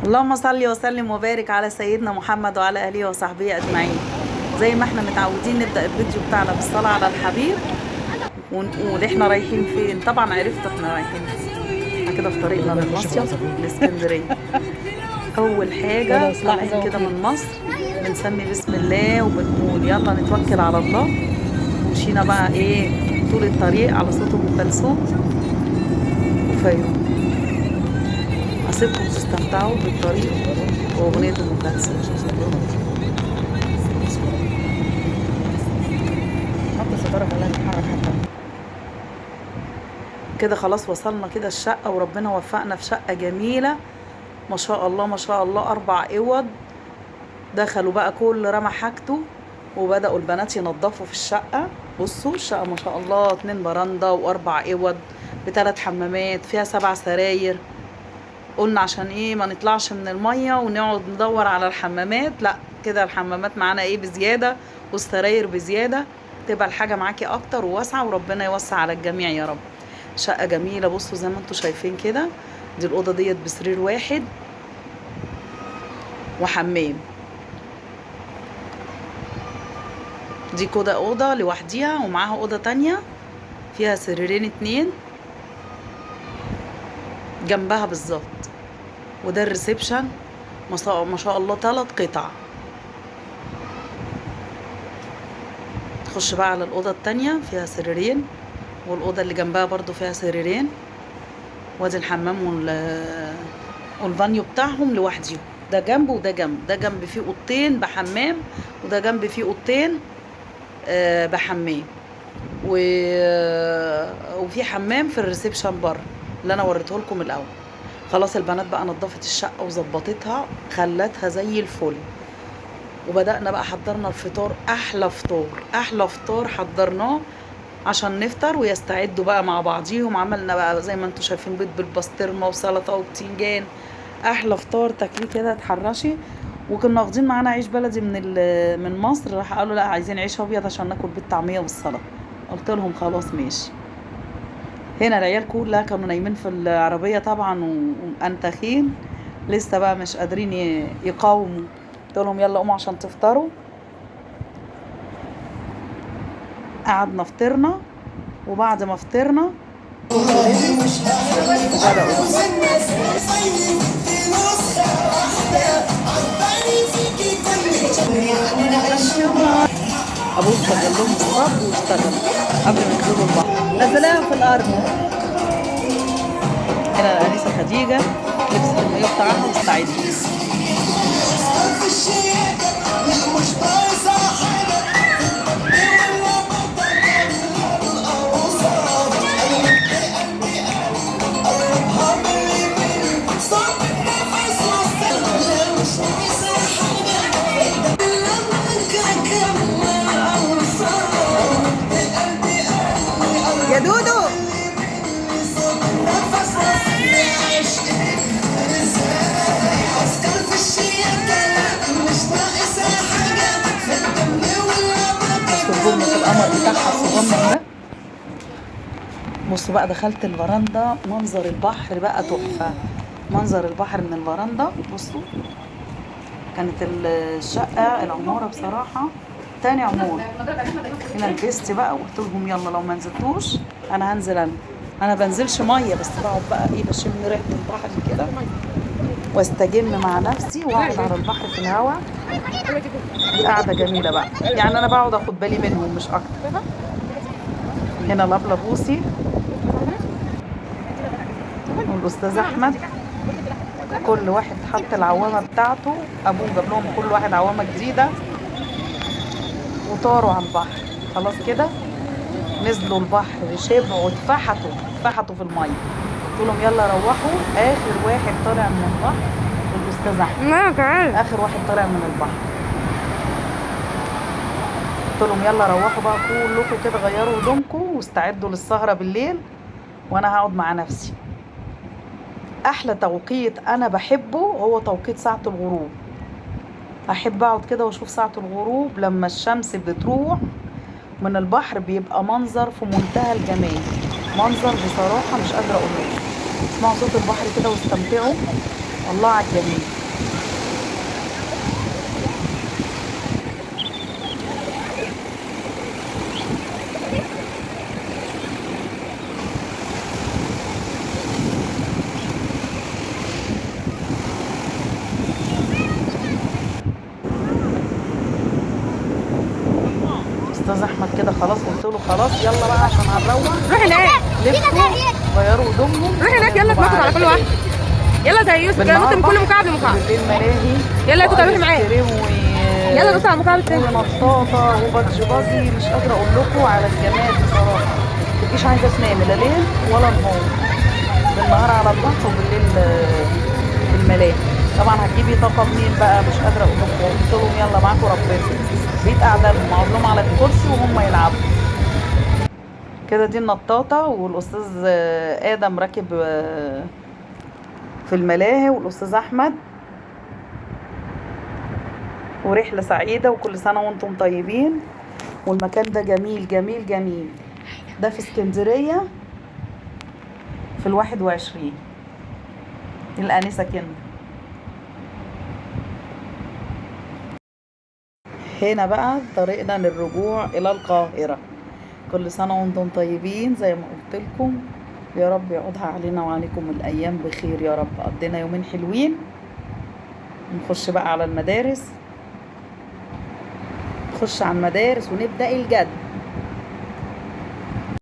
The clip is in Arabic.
اللهم صل وسلم وبارك على سيدنا محمد وعلى اله وصحبه اجمعين. زي ما احنا متعودين نبدا الفيديو بتاعنا بالصلاه على الحبيب ونقول احنا رايحين فين. طبعا عرفتوا احنا رايحين فين. احنا كده في طريقنا للمصيف الاسكندريه. اول حاجه طالعين كده من مصر بنسمي بسم الله وبنقول يلا نتوكل على الله. ومشينا بقى ايه طول الطريق على صوت ام كلثوم وفيروز. أسيبكم تستمتعوا بالطريق وأغنية أم كلثوم. حط ستارة خليها تتحرك حتى. كده خلاص وصلنا كده الشقة وربنا وفقنا في شقة جميلة ما شاء الله ما شاء الله. 4 أوض. دخلوا بقى كل رمى حاجته وبدأوا البنات ينظفوا في الشقة. بصوا الشقة ما شاء الله 2 برندة و4 أوض ب3 حمامات فيها 7 سراير. قلنا عشان ايه ما نطلعش من المية ونقعد ندور على الحمامات، لا كده الحمامات معانا ايه بزيادة والسراير بزيادة، تبقى الحاجة معاكي اكتر وواسعة وربنا يوسع على الجميع يا رب. شقة جميلة. بصوا زي ما انتوا شايفين كده، دي الأوضة ديت بسرير واحد وحمام. دي كده أوضة لوحديها ومعاها أوضة تانية فيها سريرين 2 جنبها بالظبط. وده الريسبشن ما شاء الله 3 قطع. تخش بقى على الأوضة التانية فيها سريرين والأوضة اللي جنبها برضو فيها سريرين. وادي الحمام والبانيو بتاعهم لوحديهم. ده جنب وده جنب. ده جنب فيه أوضتين بحمام وده جنب فيه أوضتين بحمام وفي حمام في الريسبشن بره اللي انا وريته لكم الاول. خلاص البنات بقى نظفت الشقه وظبطتها خلتها زي الفل. وبدأنا بقى حضرنا الفطار. احلى فطار احلى فطار حضرناه عشان نفطر ويستعدوا بقى مع بعضيهم. عملنا بقى زي ما انتم شايفين بيض بالبسطرمه وسلطه وبتنجان. احلى فطار تاكليه كده تحرشي. وكنا واخدين معانا عيش بلدي من مصر. راح قالوا لا عايزين عيش ابيض عشان ناكل بالطعميه والسلطه. قلت لهم خلاص ماشي. هنا العيال كلها كانوا نايمين في العربيه طبعا ومنتخين لسه بقى مش قادرين يقاوموا. قلت لهم يلا قوموا عشان تفطروا. قعدنا فطرنا وبعد ما فطرنا ابوه اشتغل لهم الصب واشتغل قبل ما ينزلوا البحر نزلها في الارض. هنا الانسه خديجه لبست المايو بتاعها واستعدت. يا دودو الجمله في القمر بتاعها الصغنن ده. بصوا بقى دخلت الفرندا منظر البحر بقى تحفه. منظر البحر من الفرندا. بصوا كانت الشقه العماره بصراحه تاني عماره. هنا لبست بقى وقلت لهم يلا لو ما نزلتوش انا هنزل. انا بنزلش ميه بس بقعد بقى ايه بشم ريحه البحر كده واستجم مع نفسي واقعد على البحر في الهواء. دي قاعده جميله بقى يعني انا بقعد اخد بالي منهم مش اكتر. هنا الابله بوسي والاستاذ احمد كل واحد حط العوامه بتاعته. ابوه جاب لهم كل واحد عوامه جديده وطاروا على البحر. خلاص كده نزلوا البحر شبعوا اتفحتوا في الميه. قلت لهم يلا روحوا. اخر واحد طالع من البحر الاستاذ احمد. اخر واحد طالع من البحر. قلت لهم يلا روحوا بقى كلكم كده غيروا هدومكم واستعدوا للسهره بالليل وانا هقعد مع نفسي. احلى توقيت انا بحبه هو توقيت ساعه الغروب. احب اقعد كده واشوف ساعه الغروب لما الشمس بتروح من البحر. بيبقى منظر في منتهى الجمال. منظر بصراحه مش قادره اقول لكم. اسمعوا صوت البحر كده واستمتعوا. الله على الجميل. استاذ احمد كده خلاص، قلت له خلاص يلا بقى عشان هنروح. روح هناك، لبسوا غيروا هدومهم. روح هناك يلا تنطط على كل واحد. يلا زي يوسف كده نط من كل مكعب لمكعب. بالليل ملاهي. يلا يا توته روحي معايا. يلا نط على المكعب التاني. ونطاطه وبادج باجي، مش قادره اقول لكم على الجمال بصراحه. متبقيش عايزه تنامي لا ليل ولا نهار. بالنهار على البحر وبالليل في الملاهي. طبعا هتجيبي طاقه منين بقى؟ مش قادره اقول لكم. قلت لهم يلا معاكم ربنا. بقيت قاعده لهم اقعد لهم على الكرسي وهم يلعبوا كده. دي النطاطه، والاستاذ ادم راكب في الملاهي، والاستاذ احمد. ورحله سعيده، وكل سنه وانتم طيبين. والمكان ده جميل جميل جميل. ده في اسكندريه في 21 الانسه كندا. هنا بقى طريقنا للرجوع الى القاهره. كل سنه وانتم طيبين زي ما قلت لكم. يا رب يعودها علينا وعليكم الايام بخير يا رب. قضينا يومين حلوين. نخش بقى على المدارس. نخش على المدارس ونبدا الجد.